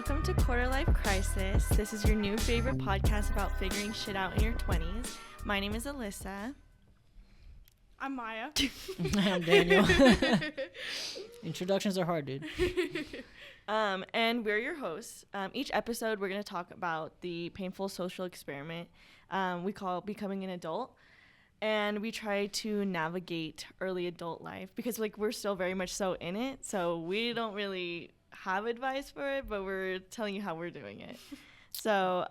Welcome to Quarter Life Crisis. This is your new favorite podcast about figuring shit out in your 20s. My name is Alyssa. I'm Maya. I'm Daniel. Introductions are hard, dude. And we're your hosts. Each episode, we're going to talk about the painful social experiment we call becoming an adult. And we try to navigate early adult life because, we're still very much so in it. So we don't really have advice for it, but we're telling you how we're doing it. So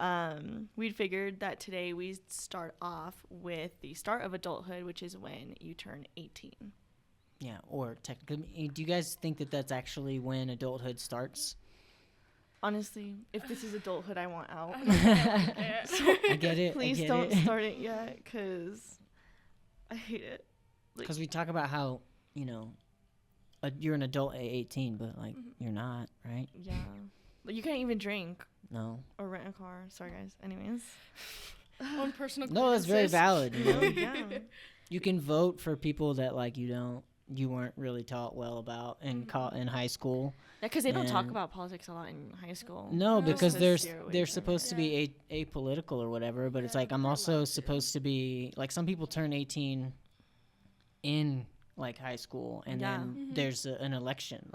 we figured that today we start off with the start of adulthood, which is when you turn 18. Yeah, or technically, do you guys think that that's actually when adulthood starts? Honestly, if this is adulthood, I want out. I get it. Please don't start it yet, because I hate it. Because we talk about how, you're an adult at 18, but, you're not, right? Yeah. You can't even drink. No. Or rent a car. Sorry, guys. Anyways. One personal. No, it's very valid. Yeah. You can vote for people that, you weren't really taught well about in high school. Yeah, because they don't talk about politics a lot in high school. No, because they're supposed to be apolitical or whatever, but it's I'm also supposed to be, some people turn 18 in, high school, and then there's an election,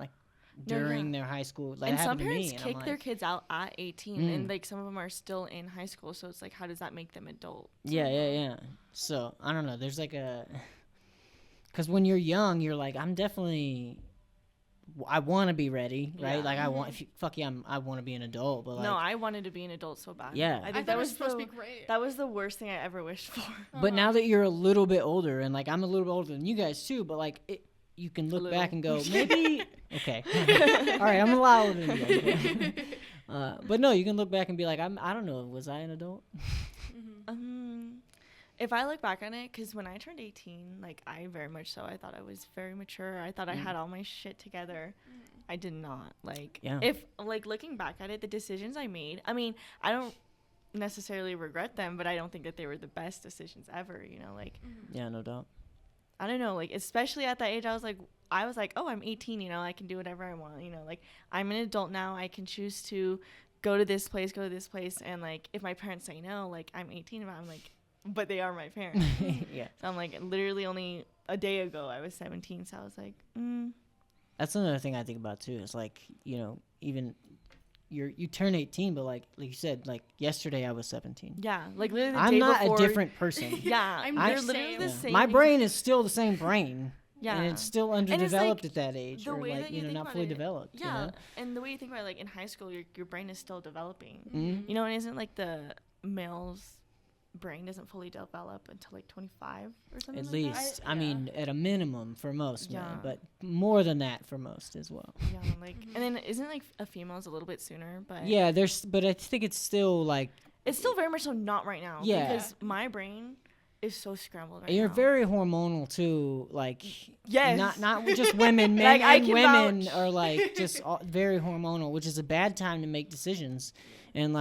during their high school. And some parents kick their kids out at 18, and, some of them are still in high school, so it's how does that make them adult? Yeah. So, I don't know, there's because when you're young, you're I'm definitely... I want to be ready, right? Yeah. I want, I want to be an adult, but no, I wanted to be an adult so bad. Yeah, I think that was supposed to be great. That was the worst thing I ever wished for. But now that you're a little bit older, and I'm a little bit older than you guys too, but you can look back and go, maybe, okay, all right, I'm a lot older than you guys. But no, you can look back and be I don't know, was I an adult? If I look back on it, because when I turned 18, I very much so, I thought I was very mature. I thought I had all my shit together. I did not. If, looking back at it, the decisions I made, I don't necessarily regret them, but I don't think that they were the best decisions ever, Yeah, no doubt. I don't know, especially at that age, I was oh, I'm 18, I can do whatever I want, I'm an adult now. I can choose to go to this place, and, if my parents say no, I'm 18, but they are my parents. Yeah. So I'm literally only a day ago I was 17, so I was That's another thing I think about too. It's even you turn 18, but like you said, yesterday I was 17. Yeah, literally the I'm day not before. A different person. Yeah, you're literally the same. My brain is still the same brain. Yeah, and it's still underdeveloped at that age, or not fully developed. Yeah, and the way you think about it, in high school, your brain is still developing. Mm-hmm. And isn't the male's brain doesn't fully develop until 25 or something. At least, at a minimum for most men, but more than that for most as well. Yeah, and then isn't a female's a little bit sooner, but yeah, but I think it's still it's still very much so not right now. Yeah, because my brain is so scrambled right You're now. very hormonal too, yes, not just women, men and women vouch. are just very hormonal, which is a bad time to make decisions, and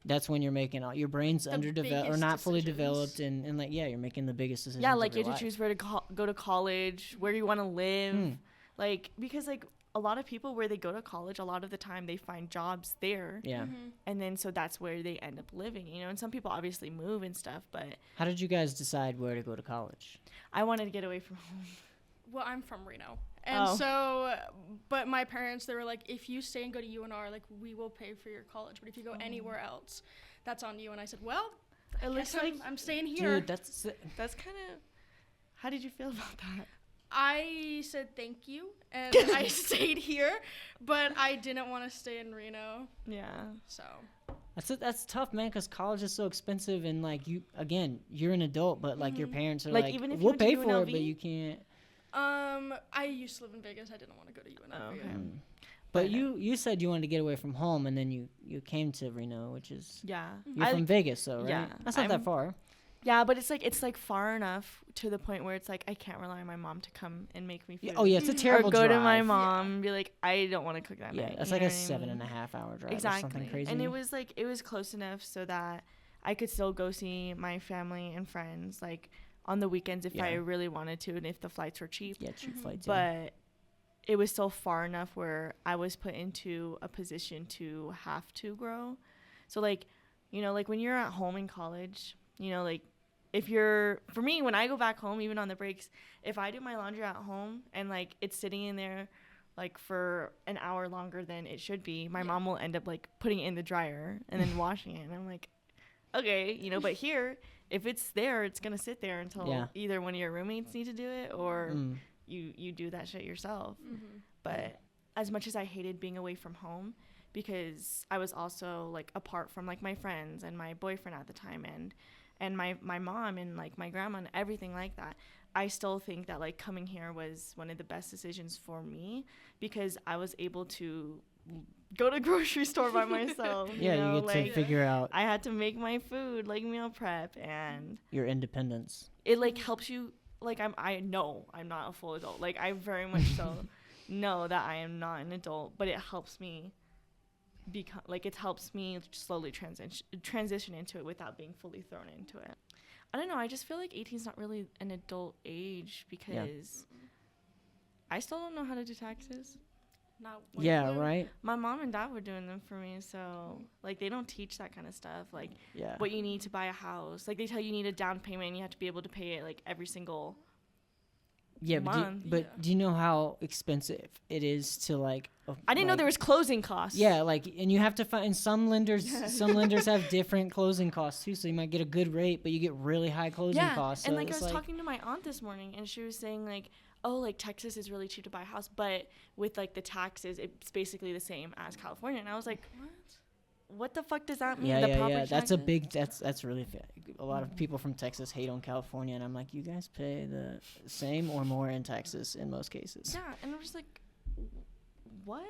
that's when you're making your brain's underdeveloped or not fully developed, and you're making the biggest decisions. Yeah, you have to choose where to go to college, where you want to live, because a lot of people where they go to college, a lot of the time they find jobs there. Yeah, and then so that's where they end up living, and some people obviously move and stuff. But how did you guys decide where to go to college? I wanted to get away from home. Well, I'm from Reno. And but my parents, they were if you stay and go to UNR, we will pay for your college. But if you go anywhere else, that's on you. And I said, well, it looks like I'm staying here. Dude, that's kind of, how did you feel about that? I said thank you, and I stayed here, but I didn't want to stay in Reno. Yeah. So. That's tough, man, because college is so expensive, and you're an adult, but your parents are even if we'll you pay for it, but you can't. I used to live in Vegas. I didn't want to go to UNLV. Oh, okay. But you said you wanted to get away from home, and then you came to Reno, which is you're from Vegas, though, right? Yeah, that's not that far. Yeah, but it's far enough to the point where it's I can't rely on my mom to come and make me food. Oh yeah, it's a terrible drive. Or go drive. to my mom and be I don't want to cook that night. Yeah, that's a 7.5 hour drive. Exactly. Or something crazy. And it was close enough so that I could still go see my family and friends on the weekends if I really wanted to, and if the flights were cheap. Yeah, cheap flights. But it was still far enough where I was put into a position to have to grow. So, like, you know, like when you're at home in college, you know, like for me, when I go back home, even on the breaks, if I do my laundry at home and like it's sitting in there like for an hour longer than it should be, my mom will end up like putting it in the dryer and then washing it. And I'm like, okay, you know, but here, if it's there, it's going to sit there until either one of your roommates need to do it or you do that shit yourself. But as much as I hated being away from home, because I was also like apart from like my friends and my boyfriend at the time and my mom and like my grandma and everything like that, I still think that like coming here was one of the best decisions for me because I was able to go to grocery store by myself. You get to figure out. I had to make my food, like meal prep, and your independence. It like helps you. Like I know I'm not a full adult. Like I very much so know that I am not an adult, but it helps me become like it helps me slowly transition into it without being fully thrown into it. I don't know. I just feel like 18 is not really an adult age because I still don't know how to do taxes. Right. My mom and dad were doing them for me, so like they don't teach that kind of stuff. Like what you need to buy a house. Like they tell you need a down payment and you have to be able to pay it like every single month. But do you know how expensive it is to like? I didn't know there was closing costs. Yeah, like and you have to find some lenders. Some lenders have different closing costs too, so you might get a good rate, but you get really high closing costs. And like I was talking to my aunt this morning, and she was saying like, oh, like Texas is really cheap to buy a house, but with like the taxes, it's basically the same as California. And I was like, what the fuck does that mean? Yeah. That's a big. That's really a lot of people from Texas hate on California, and I'm like, you guys pay the same or more in Texas in most cases. Yeah, and I'm just like, what?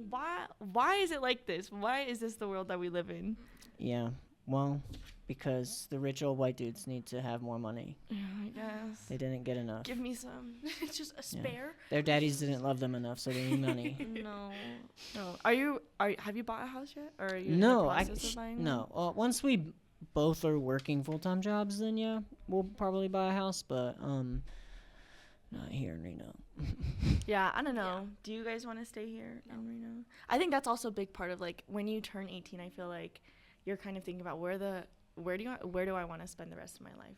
Why is it like this? Why is this the world that we live in? Yeah. Well, because the rich old white dudes need to have more money. Yeah, I guess. They didn't get enough. Give me some. It's just a spare. Their daddies didn't love them enough, so they need money. No. Have you bought a house yet? Or are you in the process of buying one? Once we both are working full-time jobs, then we'll probably buy a house, but not here in Reno. Yeah, I don't know. Do you guys want to stay here in Reno? I think that's also a big part of like when you turn 18, I feel like you're kind of thinking about where do I want to spend the rest of my life.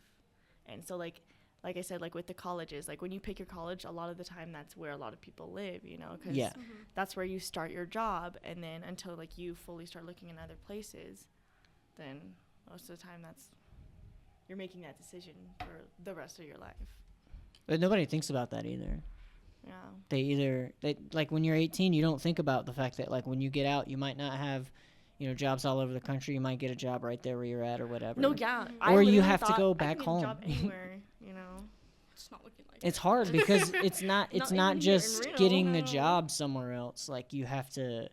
And so like I said, like with the colleges, like when you pick your college, a lot of the time that's where a lot of people live, you know, because that's where you start your job. And then until like you fully start looking in other places, then most of the time you're making that decision for the rest of your life. But nobody thinks about that either. Yeah. They like when you're 18, you don't think about the fact that like when you get out, you might not have, you know, jobs all over the country. You might get a job right there where you're at or whatever. No, yeah. Or you have to go back home. Job anywhere, you know. It's not looking like it's hard because it's not just getting a job somewhere else. Like you have to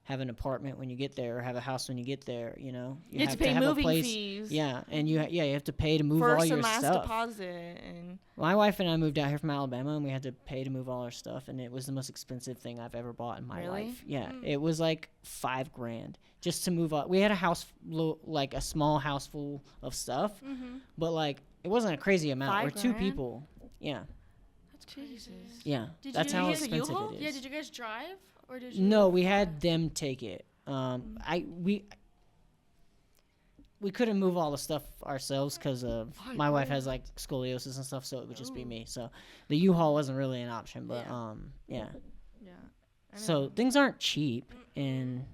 have an apartment when you get there or have a house when you get there, you know. You have to pay moving fees. Yeah, and you have to pay to move all your stuff. First and last deposit. And my wife and I moved out here from Alabama, and we had to pay to move all our stuff, and it was the most expensive thing I've ever bought in my life. Yeah, it was like $5,000 just to move up. We had a house, like a small house full of stuff, but like it wasn't a crazy amount. We're 2 people. Yeah. That's Jesus. Yeah, that's how expensive it is. Yeah, did you guys drive? Or did you no, we had them take it. We couldn't move all the stuff ourselves because of my wife has like scoliosis and stuff, so it would just be me. So the U-Haul wasn't really an option, but yeah. So things aren't cheap, and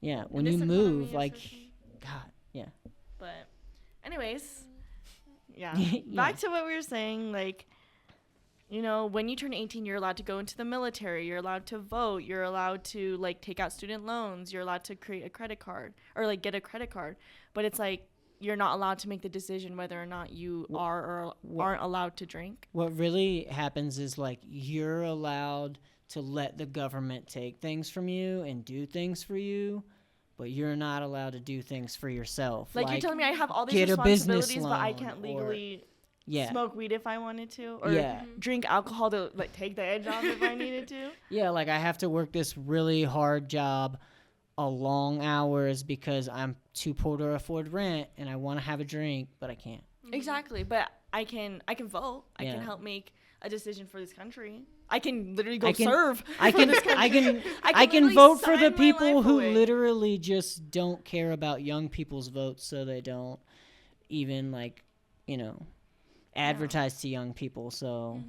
when you move, like, God, yeah. But, anyways, back to what we were saying, like. You know, when you turn 18, you're allowed to go into the military. You're allowed to vote. You're allowed to, like, take out student loans. You're allowed to create a credit card or, like, get a credit card. But it's, like, you're not allowed to make the decision whether or not you are or aren't allowed to drink. What really happens is, like, you're allowed to let the government take things from you and do things for you, but you're not allowed to do things for yourself. Like you're telling me I have all these responsibilities, but I can't legally... smoke weed if I wanted to, or drink alcohol to like take the edge off if I needed to. Yeah, like I have to work this really hard job, a long hours because I'm too poor to afford rent and I want to have a drink, but I can't. Exactly, but I can vote. I can help make a decision for this country. I can literally go serve. I can vote for the people who literally just don't care about young people's votes, so they don't even advertise to young people. So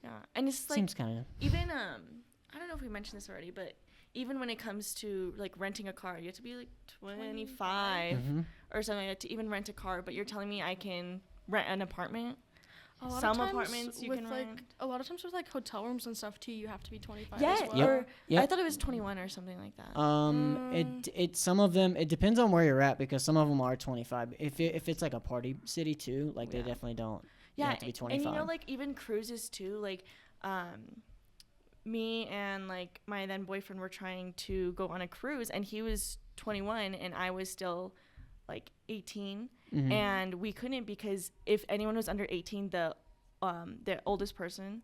yeah, and it's like seems kind of even I don't know if we mentioned this already, but even when it comes to like renting a car, you have to be like 25 or something like that to even rent a car. But you're telling me I can rent an apartment? Some apartments you can rent. A lot of times with like hotel rooms and stuff too, you have to be 25 yeah, as well. I thought it was 21 or something like that. It some of them, it depends on where you're at, because some of them are 25. If it's like a party city too, like they definitely don't. Yeah, you have to be 25. And like even cruises too, like me and like my then boyfriend were trying to go on a cruise, and he was 21 and I was still like 18. And we couldn't, because if anyone was under 18, the oldest person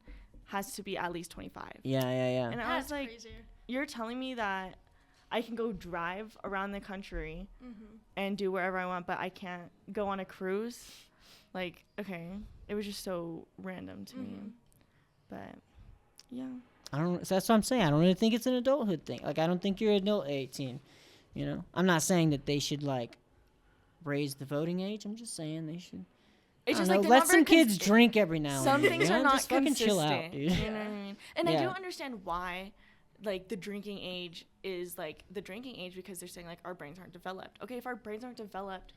has to be at least 25. Yeah. And I was like, crazy. You're telling me that I can go drive around the country and do wherever I want, but I can't go on a cruise? Like, okay. It was just so random to me. But yeah. So that's what I'm saying. I don't really think it's an adulthood thing. Like, I don't think you're an adult at 18. You know, I'm not saying that they should like raise the voting age. I'm just saying they should. It's just like let some kids drink every now and then. Some things are not just fucking chill out, dude. You know what I mean? And I do understand why, like, the drinking age is like the drinking age, because they're saying like our brains aren't developed. Okay, if our brains aren't developed,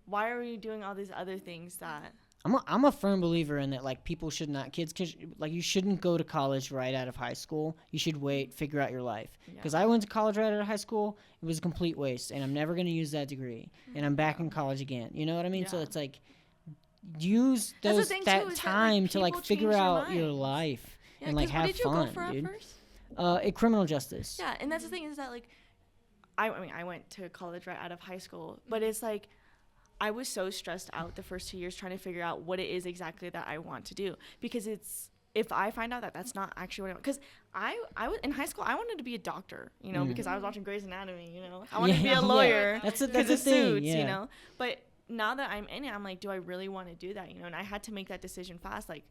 why are we doing all these other things that? I'm a firm believer in that, like, people should not, kids, like, you shouldn't go to college right out of high school. You should wait, figure out your life. Because I went to college right out of high school. It was a complete waste, and I'm never going to use that degree. And I'm back in college again. You know what I mean? Yeah. So it's like, use that time to, like, figure out your life and, like, have fun, dude. What did you go for at first? Criminal justice. Yeah, and that's the thing is that, like, I mean, I went to college right out of high school, but it's like, I was so stressed out the first 2 years trying to figure out what it is exactly that I want to do, because if I find out that that's not actually what I want, because I was in high school, I wanted to be a doctor, you know, because I was watching Grey's Anatomy, you know, I wanted to be a lawyer. That's the suits, you know, but now that I'm in it, I'm like, do I really want to do that, you know? And I had to make that decision fast, like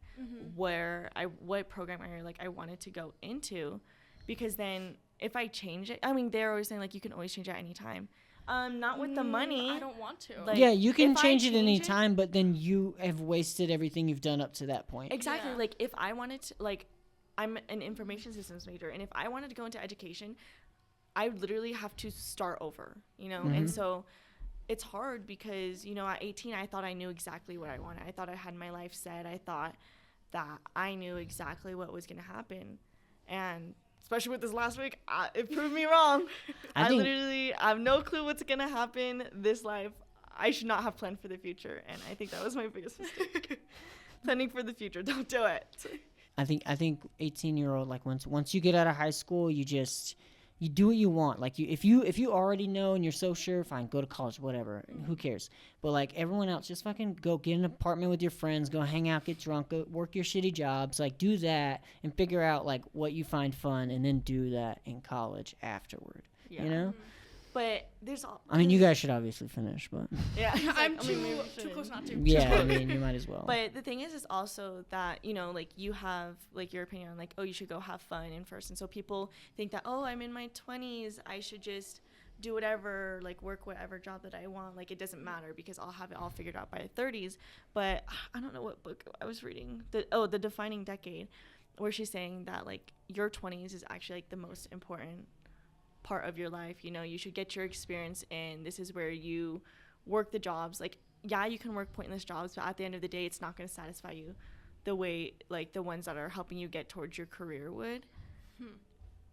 what program I wanted to go into, because then if I change it, I mean, they're always saying like you can always change it at any time. Not with the money. I don't want to. Like, yeah, you can change it any time, but then you have wasted everything you've done up to that point. Exactly. Yeah. Like, if I wanted to, like, I'm an information systems major, and if I wanted to go into education, I literally have to start over, you know? And so it's hard because, you know, at 18, I thought I knew exactly what I wanted. I thought I had my life set. I thought that I knew exactly what was going to happen. And especially with this last week, it proved me wrong. I literally have no clue what's going to happen this life. I should not have planned for the future. And I think that was my biggest mistake. Planning for the future. Don't do it. I think 18-year-old, like, once you get out of high school, you do what you want. Like, if you already know and you're so sure, fine, go to college, whatever. Who cares? But, like, everyone else, just fucking go get an apartment with your friends, go hang out, get drunk, go work your shitty jobs. Like, do that and figure out, like, what you find fun, and then do that in college afterward. Yeah. You know? But there's all. I mean, you guys should obviously finish, but. Yeah, I'm too close not to. Yeah, I mean, you might as well. But the thing is also that, you know, like, you have, like, your opinion on, like, oh, you should go have fun in first. And so people think that, oh, I'm in my 20s, I should just do whatever, like, work whatever job that I want. Like, it doesn't matter because I'll have it all figured out by the 30s. But I don't know what book I was reading. The Defining Decade, where she's saying that, like, your 20s is actually, like, the most important part of your life. You know, you should get your experience in. This is where you work the jobs. Like, yeah, you can work pointless jobs, but at the end of the day, it's not going to satisfy you the way, like, the ones that are helping you get towards your career would.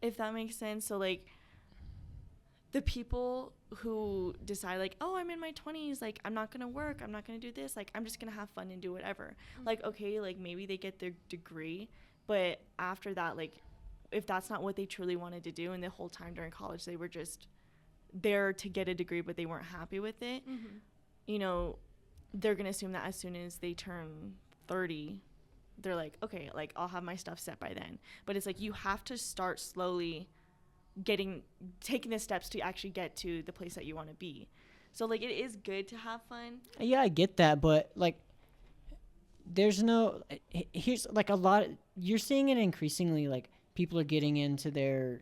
If that makes sense. So, like, the people who decide, like, oh, I'm in my 20s, like, I'm not going to work, I'm not going to do this, like, I'm just going to have fun and do whatever. Like, okay, like, maybe they get their degree, but after that, like, if that's not what they truly wanted to do, and the whole time during college they were just there to get a degree but they weren't happy with it, you know, they're going to assume that as soon as they turn 30, they're like, okay, like, I'll have my stuff set by then. But it's like, you have to start slowly taking the steps to actually get to the place that you want to be. So like it is good to have fun. Yeah, I get that, but like there's no here's like a lot you're seeing it increasingly, like people are getting into their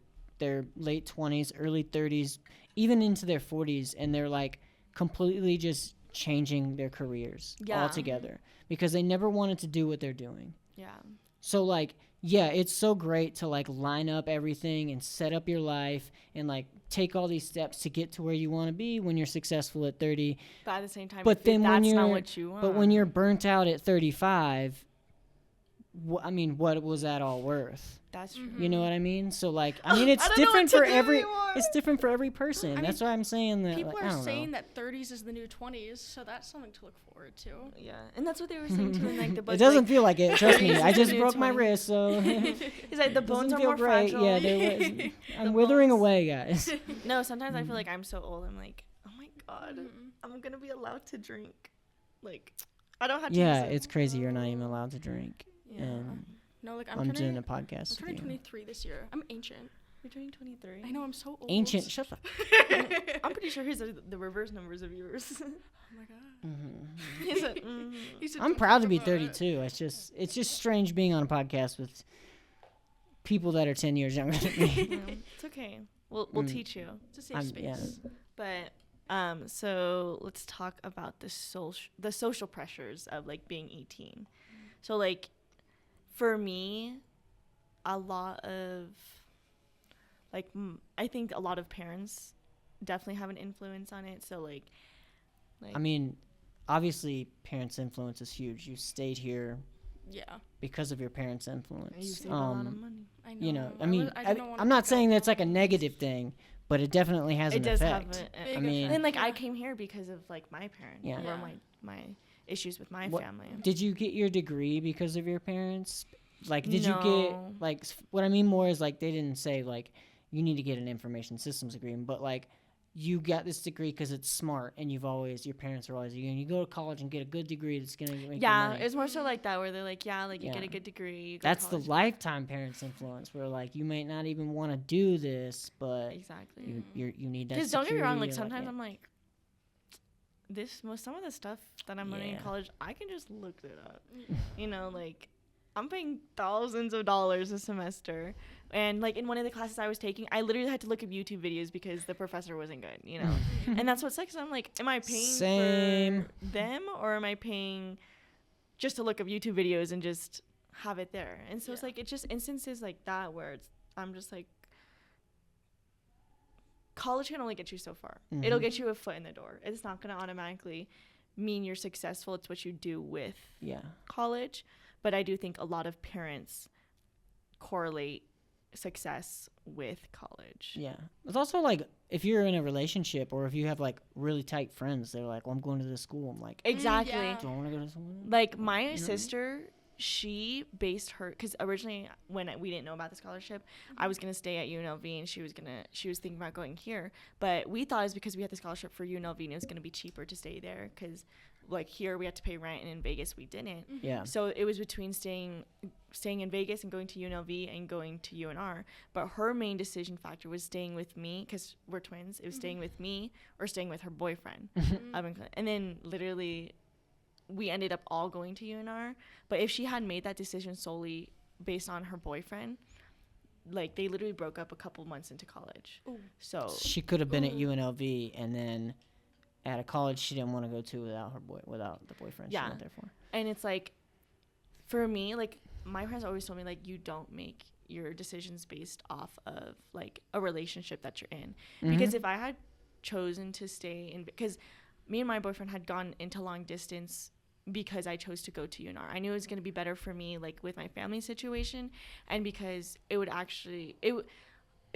late 20s, early 30s, even into their 40s, and they're like completely just changing their careers altogether because they never wanted to do what they're doing. Yeah. So like, yeah, it's so great to like line up everything and set up your life and like take all these steps to get to where you want to be when you're successful at 30. But at the same time, but then that's not what you want. But when you're burnt out at 35, I mean, what was that all worth? That's true. You know what I mean? So like, I mean, it's different for every. It's different for every person. That's why I'm saying that. People like, are saying that 30s is the new 20s, so that's something to look forward to. Yeah, and that's what they were saying too in like the book. It doesn't feel like it. Trust me, I just broke my wrist, so. He's like the bones are more great. fragile. Yeah, I'm withering away, guys. No, sometimes I feel like I'm so old. I'm like, oh my god, I'm gonna be allowed to drink. Like, I don't have to. Yeah, it's crazy. You're not even allowed to drink. Yeah. And no, like I'm doing a podcast. I'm turning 23 this year. I'm ancient. You're turning 23. I know, I'm so old. Ancient. Shut up. I'm pretty sure he's the reverse numbers of yours. Oh my god. Mm-hmm. He said, He said, I'm proud to be 32. It's just strange being on a podcast with people that are 10 years younger than me. No, it's okay. We'll teach you. It's a safe space. Yeah. But so let's talk about the social pressures of like being 18. So like for me, a lot of like I think a lot of parents definitely have an influence on it. So like I mean, obviously parents' influence is huge. You stayed here because of your parents' influence. You saved a lot of money. I know. You know, I mean, I'm not saying that's like a negative thing, but it definitely has an effect. I mean, and like I came here because of like my parents, or my issues with my family. Did you get your degree because of your parents? Like, did you get like what I mean more is like they didn't say like you need to get an information systems degree, but like you got this degree because it's smart and your parents are always you go to college and get a good degree that's gonna make you money. It's more so like that where they're like you get a good degree, you go that's to the lifetime parents influence where like you might not even want to do this, but exactly you need that. Because don't get me wrong, like sometimes I'm like some of the stuff that I'm learning in college I can just look it up. You know, like I'm paying thousands of dollars a semester. And, like, in one of the classes I was taking, I literally had to look up YouTube videos because the professor wasn't good, you know? And that's what sucks. I'm like, am I paying for them or am I paying just to look up YouTube videos and just have it there? And so it's, like, it's just instances like that where I'm just, like, college can only get you so far. It'll get you a foot in the door. It's not going to automatically mean you're successful. It's what you do with college. But I do think a lot of parents correlate success with college. Yeah. It's also like if you're in a relationship or if you have like really tight friends, they're like, well, I'm going to this school. I'm like, exactly. Do I want to go to school? Like my sister, she based her, because originally when we didn't know about the scholarship, I was going to stay at UNLV and she was thinking about going here. But we thought it was because we had the scholarship for UNLV and it was going to be cheaper to stay there because like here we had to pay rent and in Vegas we didn't. Yeah. So it was between staying in Vegas and going to UNLV and going to UNR. But her main decision factor was staying with me because we're twins. It was staying with me or staying with her boyfriend. And then literally we ended up all going to UNR. But if she had made that decision solely based on her boyfriend, like they literally broke up a couple months into college. Ooh. So she could have been at UNLV and then at a college she didn't want to go to without the boyfriend she went there for. And it's like, for me, like my parents always told me like you don't make your decisions based off of like a relationship that you're in. Because if I had chosen to stay in, because me and my boyfriend had gone into long distance because I chose to go to UNR. I knew it was going to be better for me like with my family situation and because it would actually it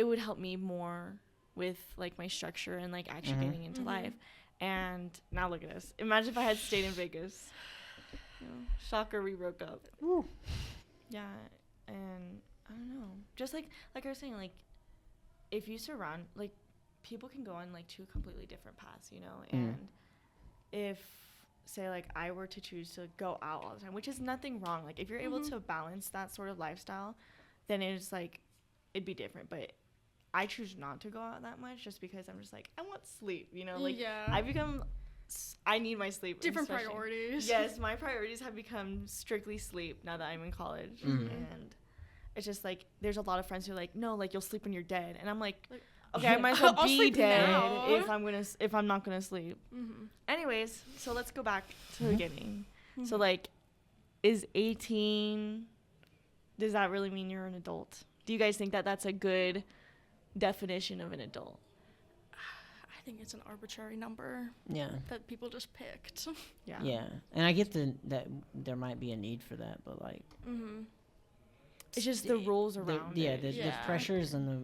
would help me more with like my structure and like actually getting into life. And now look at us. Imagine if I had stayed in Vegas. You know, shocker, we broke up. Woo. Yeah, and I don't know. Just like I was saying, like if you surround, like people can go on like two completely different paths, you know. And if say like I were to choose to go out all the time, which is nothing wrong. Like if you're able to balance that sort of lifestyle, then it's like it'd be different. But I choose not to go out that much just because I'm just like, I want sleep, you know? Like, yeah. I need my sleep. Different priorities. Yes, my priorities have become strictly sleep now that I'm in college. And it's just like, there's a lot of friends who are like, no, like, you'll sleep when you're dead. And I'm like okay, I might as well be dead if I'm not gonna sleep. Anyways, so let's go back to the beginning. So like, is 18, does that really mean you're an adult? Do you guys think that that's a good definition of an adult? I think it's an arbitrary number. Yeah. That people just picked. Yeah. Yeah, and I get that there might be a need for that, but like. It's just the rules around it. The pressures and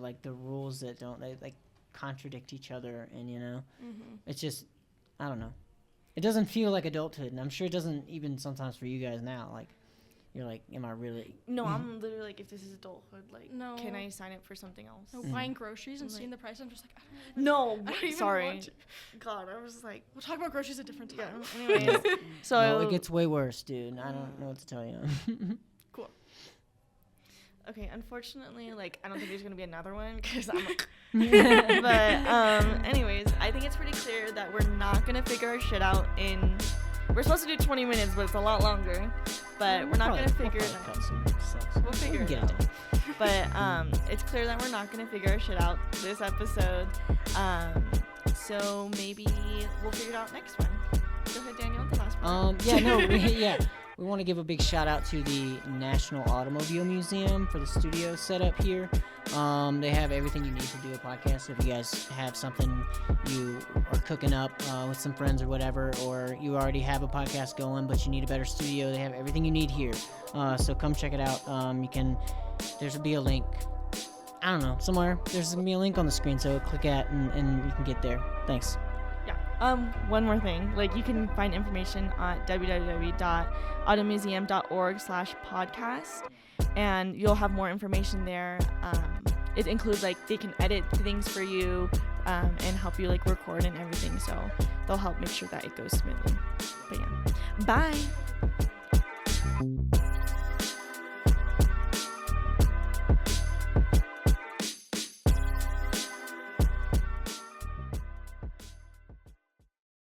like the rules that they like contradict each other, and you know, it's just, I don't know. It doesn't feel like adulthood, and I'm sure it doesn't even sometimes for you guys now. Like, you're like, am I really? No, I'm literally like, if this is adulthood, like, no. Can I sign up for something else? No, buying groceries and seeing the price, I'm just like, I don't even sorry. God, I was like, we'll talk about groceries at different time. Yeah. Anyways, so it gets way worse, dude. I don't know what to tell you. Cool. Okay, unfortunately, like, I don't think there's gonna be another one because I'm like, but anyways, I think it's pretty clear that we're not gonna figure our shit out we're supposed to do 20 minutes, but it's a lot longer. But we're not gonna figure it out. We'll figure it out. But it's clear that we're not gonna figure our shit out this episode. So maybe we'll figure it out next one. Go ahead, Daniel, the last one. We want to give a big shout out to the National Automobile Museum for the studio setup here. They have everything you need to do a podcast. So if you guys have something you are cooking up with some friends or whatever, or you already have a podcast going but you need a better studio, they have everything you need here. So come check it out. There'll be a link. I don't know, somewhere. There's going to be a link on the screen, so click at and you can get there. Thanks. One more thing. Like, you can find information at www.automuseum.org/podcast, and you'll have more information there. It includes, like, they can edit things for you and help you, like, record and everything. So they'll help make sure that it goes smoothly. But yeah, bye.